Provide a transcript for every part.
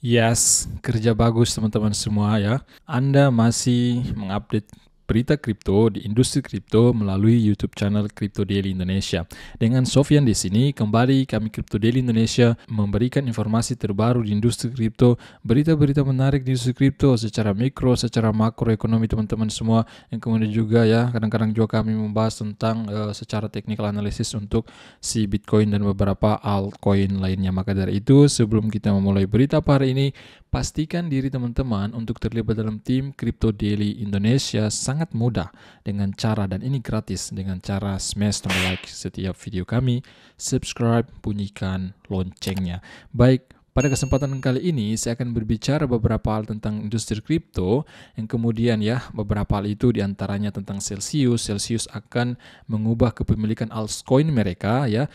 Yes, kerja bagus teman-teman semua ya. Anda masih mengupdate berita kripto di industri kripto melalui YouTube channel Crypto Daily Indonesia. Dengan Sofyan di sini, kembali kami Crypto Daily Indonesia memberikan informasi terbaru di industri kripto, berita-berita menarik di industri kripto secara mikro, secara makroekonomi teman-teman semua. Yang kemudian juga ya, kadang-kadang juga kami membahas tentang secara technical analysis untuk si Bitcoin dan beberapa altcoin lainnya. Maka dari itu, sebelum kita memulai berita hari ini, pastikan diri teman-teman untuk terlibat dalam tim Crypto Daily Indonesia sangat mudah dengan cara, dan ini gratis, dengan cara smash tombol like setiap video kami, subscribe, bunyikan loncengnya. Baik, pada kesempatan kali ini saya akan berbicara beberapa hal tentang industri kripto yang kemudian ya beberapa hal itu diantaranya tentang Celsius. Celsius akan mengubah kepemilikan altcoin mereka ya,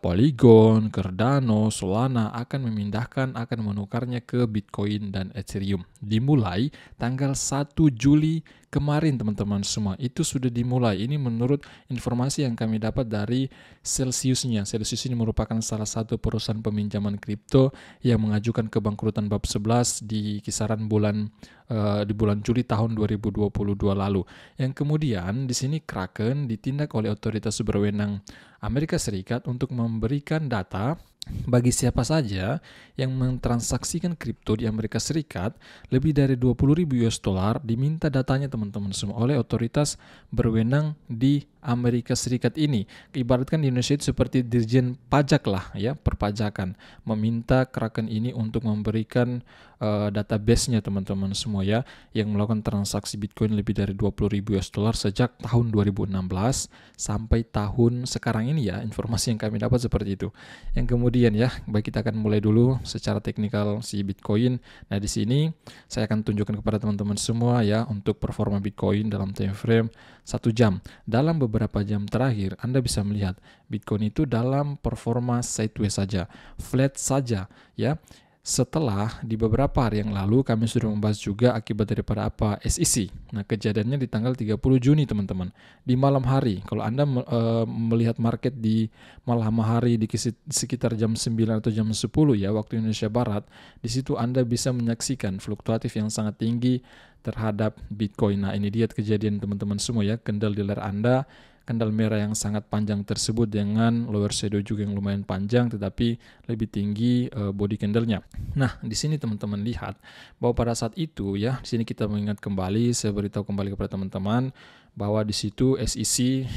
Polygon, Cardano, Solana akan menukarnya ke Bitcoin dan Ethereum. Dimulai tanggal 1 Juli kemarin teman-teman semua, itu sudah dimulai. Ini menurut informasi yang kami dapat dari Celsiusnya. Celsius ini merupakan salah satu perusahaan peminjaman kripto yang mengajukan kebangkrutan bab 11 di kisaran di bulan Juli tahun 2022 lalu. Yang kemudian di sini Kraken ditindak oleh otoritas berwenang Amerika Serikat untuk memberikan data bagi siapa saja yang mentransaksikan kripto di Amerika Serikat lebih dari 20.000 US dollar, diminta datanya teman-teman semua oleh otoritas berwenang di Amerika Serikat ini. Ibaratkan di Indonesia itu seperti dirjen pajak lah ya, perpajakan, meminta Kraken ini untuk memberikan database-nya teman-teman semua ya, yang melakukan transaksi Bitcoin lebih dari 20.000 US dollar sejak tahun 2016 sampai tahun sekarang ini ya, informasi yang kami dapat seperti itu. Yang kemudian ya, baik kita akan mulai dulu secara teknikal si Bitcoin. Nah, di sini saya akan tunjukkan kepada teman-teman semua ya untuk performa Bitcoin dalam time frame 1 jam. Dalam beberapa jam terakhir Anda bisa melihat Bitcoin itu dalam performa sideways saja, flat saja ya. Setelah di beberapa hari yang lalu kami sudah membahas juga akibat daripada apa SEC. Nah, kejadiannya di tanggal 30 Juni teman-teman, di malam hari. Kalau Anda melihat market di malam hari di sekitar jam 9 atau jam 10 ya waktu Indonesia Barat, di situ Anda bisa menyaksikan fluktuatif yang sangat tinggi terhadap Bitcoin. Nah, ini dia kejadian teman-teman semua ya, candle di layar Anda, candle merah yang sangat panjang tersebut dengan lower shadow juga yang lumayan panjang tetapi lebih tinggi body candle-nya. Nah, di sini teman-teman lihat bahwa pada saat itu ya, di sini kita mengingat kembali, saya beritahu kembali kepada teman-teman bahwa di situ SEC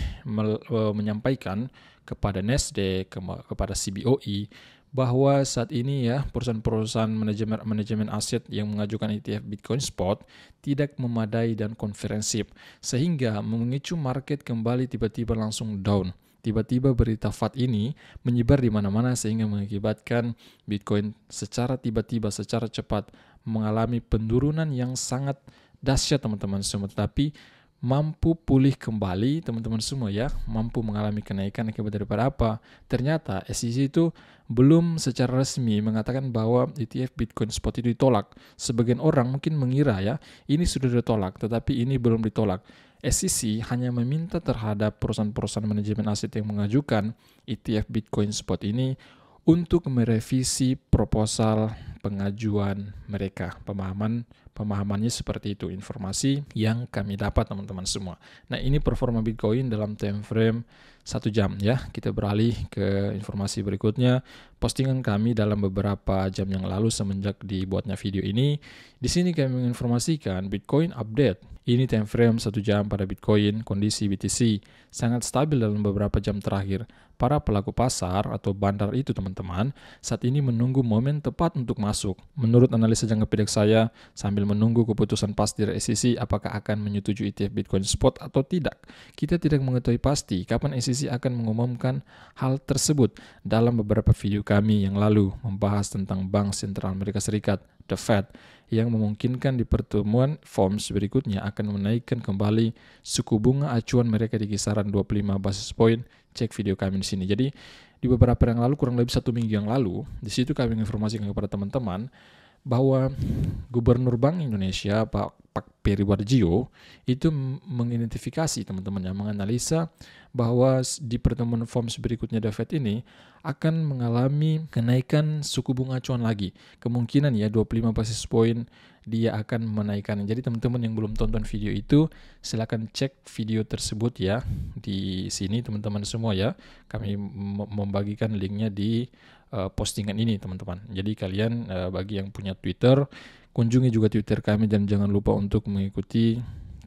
menyampaikan kepada Nasdaq, kepada CBOE bahwa saat ini ya perusahaan-perusahaan manajemen aset yang mengajukan ETF Bitcoin Spot tidak memadai dan komprehensif sehingga memicu market kembali tiba-tiba langsung down. Tiba-tiba berita FAD ini menyebar di mana-mana sehingga mengakibatkan Bitcoin secara tiba-tiba, secara cepat mengalami penurunan yang sangat dahsyat teman-teman semua, tetapi mampu pulih kembali teman-teman semua ya, mampu mengalami kenaikan akibat daripada apa? Ternyata SEC itu belum secara resmi mengatakan bahwa ETF Bitcoin Spot itu ditolak. Sebagian orang mungkin mengira ya, ini sudah ditolak, tetapi ini belum ditolak. SEC hanya meminta terhadap perusahaan-perusahaan manajemen aset yang mengajukan ETF Bitcoin Spot ini untuk merevisi proposal pengajuan mereka. Pemahamannya seperti itu, informasi yang kami dapat teman-teman semua. Nah, ini performa Bitcoin dalam time frame 1 jam ya. Kita beralih ke informasi berikutnya. Postingan kami dalam beberapa jam yang lalu semenjak dibuatnya video ini. Di sini kami menginformasikan Bitcoin update. Ini time frame 1 jam pada Bitcoin, kondisi BTC sangat stabil dalam beberapa jam terakhir. Para pelaku pasar atau bandar itu teman-teman saat ini menunggu momen tepat untuk masuk. Menurut analisa jangka pendek saya, sambil menunggu keputusan pasti dari SEC apakah akan menyetujui ETF Bitcoin Spot atau tidak. Kita tidak mengetahui pasti kapan SEC akan mengumumkan hal tersebut. Dalam beberapa video kami yang lalu membahas tentang Bank Sentral Amerika Serikat, The Fed, yang memungkinkan di pertemuan FOMC berikutnya akan menaikkan kembali suku bunga acuan mereka di kisaran 25 basis point. Cek video kami di sini. Jadi di beberapa yang lalu, kurang lebih 1 minggu yang lalu, di situ kami menginformasikan kepada teman-teman bahwa Gubernur Bank Indonesia Pak Periwarjio itu mengidentifikasi teman-teman yang menganalisa bahwa di pertemuan FOMC berikutnya The Fed ini akan mengalami kenaikan suku bunga acuan lagi. Kemungkinan ya 25 basis point dia akan menaikkan. Jadi teman-teman yang belum tonton video itu silakan cek video tersebut ya di sini teman-teman semua ya. Kami membagikan linknya di postingan ini teman-teman. Jadi kalian bagi yang punya Twitter, kunjungi juga Twitter kami dan jangan lupa untuk mengikuti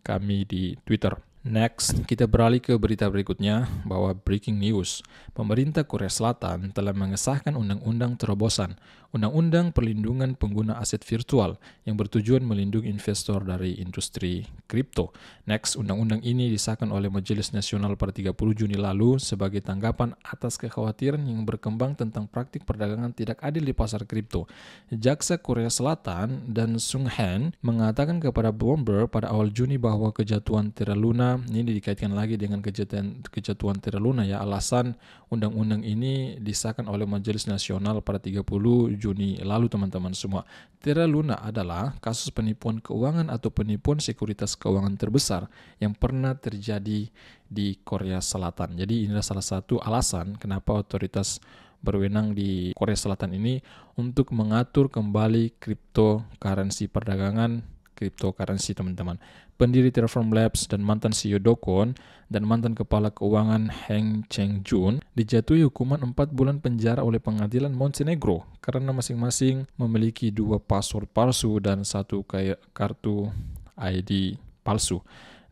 kami di Twitter. Next, kita beralih ke berita berikutnya bahwa breaking news. Pemerintah Korea Selatan telah mengesahkan undang-undang terobosan, Undang-Undang Perlindungan Pengguna Aset Virtual yang bertujuan melindungi investor dari industri kripto. Next, undang-undang ini disahkan oleh Majelis Nasional pada 30 Juni lalu sebagai tanggapan atas kekhawatiran yang berkembang tentang praktik perdagangan tidak adil di pasar kripto. Jaksa Korea Selatan dan Sung Han mengatakan kepada Bloomberg pada awal Juni bahwa kejatuhan Terra Luna ini dikaitkan lagi dengan kejatuhan Terra Luna ya. Alasan undang-undang ini disahkan oleh Majelis Nasional pada 30 Juni lalu teman-teman semua. Terra Luna adalah kasus penipuan keuangan atau penipuan sekuritas keuangan terbesar yang pernah terjadi di Korea Selatan. Jadi inilah salah satu alasan kenapa otoritas berwenang di Korea Selatan ini untuk mengatur kembali cryptocurrency, perdagangan cryptocurrency teman-teman. Pendiri Terraform Labs dan mantan CEO Do Kwon dan mantan kepala keuangan Heng Cheng-jun dijatuhi hukuman 4 bulan penjara oleh pengadilan Montenegro karena masing-masing memiliki 2 password palsu dan 1 kartu ID palsu.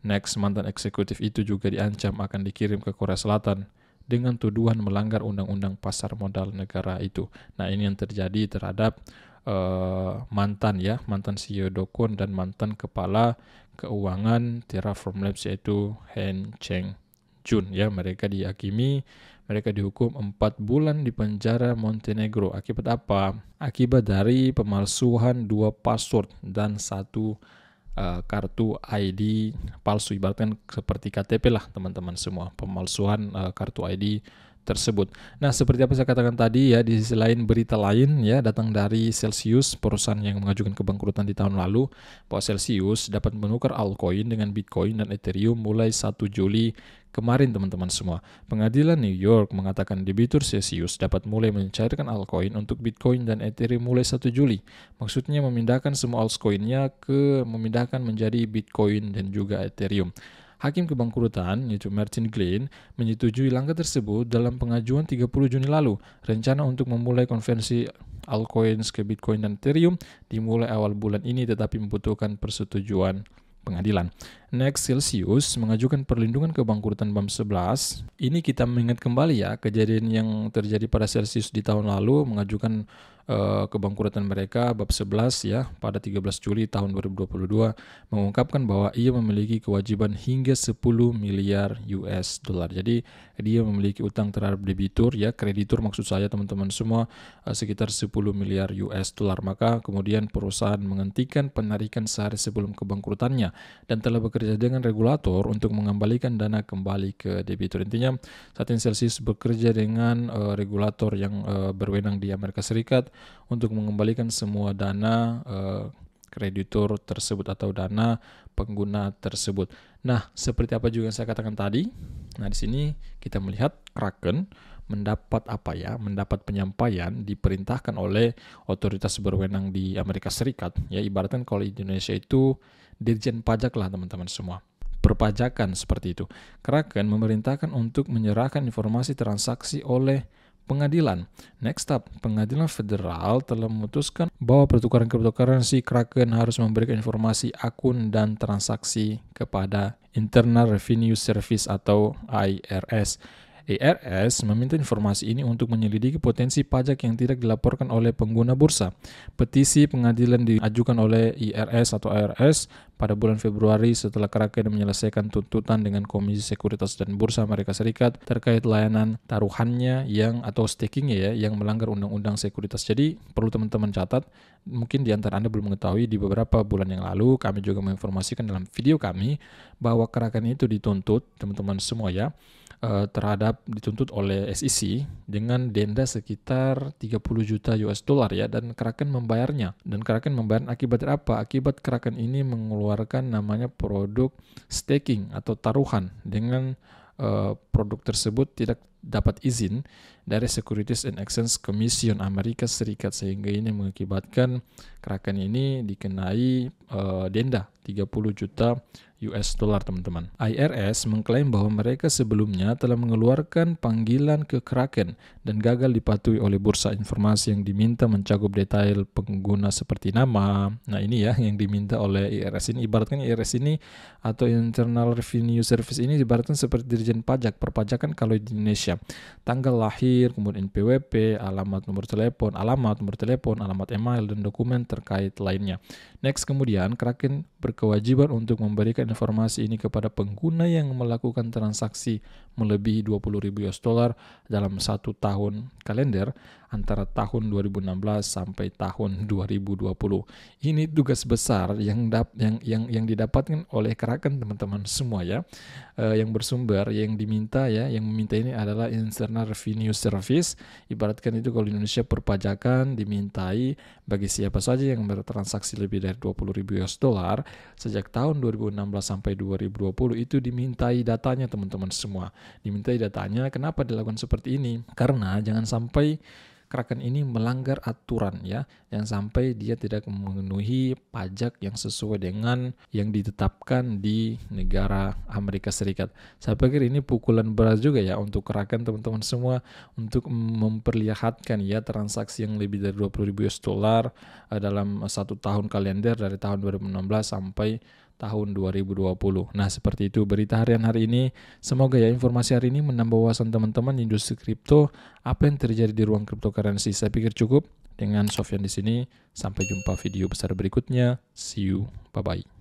Next, mantan eksekutif itu juga diancam akan dikirim ke Korea Selatan dengan tuduhan melanggar undang-undang pasar modal negara itu. Nah, ini yang terjadi terhadap mantan CEO Do Kwon dan mantan kepala keuangan Terraform Labs yaitu Heng Cheng-jun ya. Mereka dihukum 4 bulan di penjara Montenegro. Akibat apa? Akibat dari pemalsuan 2 password dan 1 kartu ID palsu, ibaratkan seperti KTP lah teman-teman semua, pemalsuan kartu ID tersebut. Nah, seperti apa saya katakan tadi ya, di sisi lain berita lain ya datang dari Celsius, perusahaan yang mengajukan kebangkrutan di tahun lalu, bahwa Celsius dapat menukar altcoin dengan Bitcoin dan Ethereum mulai 1 Juli kemarin teman-teman semua. Pengadilan New York mengatakan debitur Celsius dapat mulai mencairkan altcoin untuk Bitcoin dan Ethereum mulai 1 Juli. Maksudnya memindahkan semua altcoinnya memindahkan menjadi Bitcoin dan juga Ethereum. Hakim kebangkrutan, yaitu Martin Glenn, menyetujui langkah tersebut dalam pengajuan 30 Juni lalu. Rencana untuk memulai konversi altcoins ke Bitcoin dan Ethereum dimulai awal bulan ini tetapi membutuhkan persetujuan pengadilan. Next, Celsius mengajukan perlindungan kebangkrutan BAM 11. Ini kita mengingat kembali ya kejadian yang terjadi pada Celsius di tahun lalu, mengajukan kebangkrutan mereka bab 11 ya pada 13 Juli tahun 2022, mengungkapkan bahwa ia memiliki kewajiban hingga 10 miliar US dollar. Jadi dia memiliki utang terhadap debitur ya, kreditur maksud saya teman-teman semua, sekitar 10 miliar US dollar. Maka kemudian perusahaan menghentikan penarikan sehari sebelum kebangkrutannya dan telah bekerja dengan regulator untuk mengembalikan dana kembali ke debitur. Intinya saat ini Celsius bekerja dengan regulator yang berwenang di Amerika Serikat untuk mengembalikan semua dana kreditur tersebut atau dana pengguna tersebut. Nah, seperti apa juga yang saya katakan tadi. Nah, di sini kita melihat Kraken mendapat mendapat penyampaian diperintahkan oleh otoritas berwenang di Amerika Serikat. Ya, ibaratkan kalau di Indonesia itu Dirjen Pajak lah teman-teman semua. Perpajakan seperti itu. Kraken memerintahkan untuk menyerahkan informasi transaksi oleh pengadilan. Next up, pengadilan federal telah memutuskan bahwa pertukaran cryptocurrency Kraken harus memberikan informasi akun dan transaksi kepada Internal Revenue Service atau IRS. IRS meminta informasi ini untuk menyelidiki potensi pajak yang tidak dilaporkan oleh pengguna bursa. Petisi pengadilan diajukan oleh IRS atau IRS pada bulan Februari setelah Kraken menyelesaikan tuntutan dengan Komisi Sekuritas dan Bursa Amerika Serikat terkait layanan taruhannya atau stakingnya yang melanggar undang-undang sekuritas. Jadi perlu teman-teman catat, mungkin di antara Anda belum mengetahui, di beberapa bulan yang lalu kami juga menginformasikan dalam video kami bahwa Kraken itu dituntut teman-teman semua ya terhadap dituntut oleh SEC dengan denda sekitar 30 juta US dollar ya, dan Kraken membayarnya. Dan Kraken membayar akibat apa? Akibat Kraken ini mengeluarkan namanya produk staking atau taruhan dengan produk tersebut tidak dapat izin dari Securities and Exchange Commission Amerika Serikat, sehingga ini mengakibatkan Kraken ini dikenai denda 30 juta US dollar, teman-teman. IRS mengklaim bahwa mereka sebelumnya telah mengeluarkan panggilan ke Kraken dan gagal dipatuhi oleh bursa informasi yang diminta mencakup detail pengguna seperti nama. Nah, ini ya yang diminta oleh IRS ini. Ibaratkan IRS ini atau Internal Revenue Service ini ibaratkan seperti Dirjen Pajak, perpajakan kalau di Indonesia. Tanggal lahir, kemudian NPWP, alamat nomor telepon, alamat email, dan dokumen terkait lainnya. Next, kemudian Kraken berkewajiban untuk memberikan informasi ini kepada pengguna yang melakukan transaksi melebihi 20.000 US dollar dalam 1 tahun kalender antara tahun 2016 sampai tahun 2020. Ini tugas besar yang didapatkan oleh Kraken, teman-teman semua ya. Yang bersumber yang diminta ya, yang meminta ini adalah Internal Revenue Service. Ibaratkan itu kalau di Indonesia perpajakan dimintai bagi siapa saja yang bertransaksi lebih dari 20.000 US dollar sejak tahun 2016 sampai 2020 itu dimintai datanya, teman-teman semua. Dimintai datanya. Kenapa dilakukan seperti ini? Karena jangan sampai Kraken ini melanggar aturan ya, yang sampai dia tidak memenuhi pajak yang sesuai dengan yang ditetapkan di negara Amerika Serikat. Saya pikir ini pukulan berat juga ya untuk Kraken, teman-teman semua, untuk memperlihatkan ya transaksi yang lebih dari 20.000 US dollar dalam 1 tahun kalender dari tahun 2016 sampai tahun 2020. Nah, seperti itu berita harian hari ini. Semoga ya informasi hari ini menambah wawasan teman-teman di industri kripto, apa yang terjadi di ruang cryptocurrency. Saya pikir cukup dengan Sofyan di sini. Sampai jumpa video besar berikutnya. See you. Bye bye.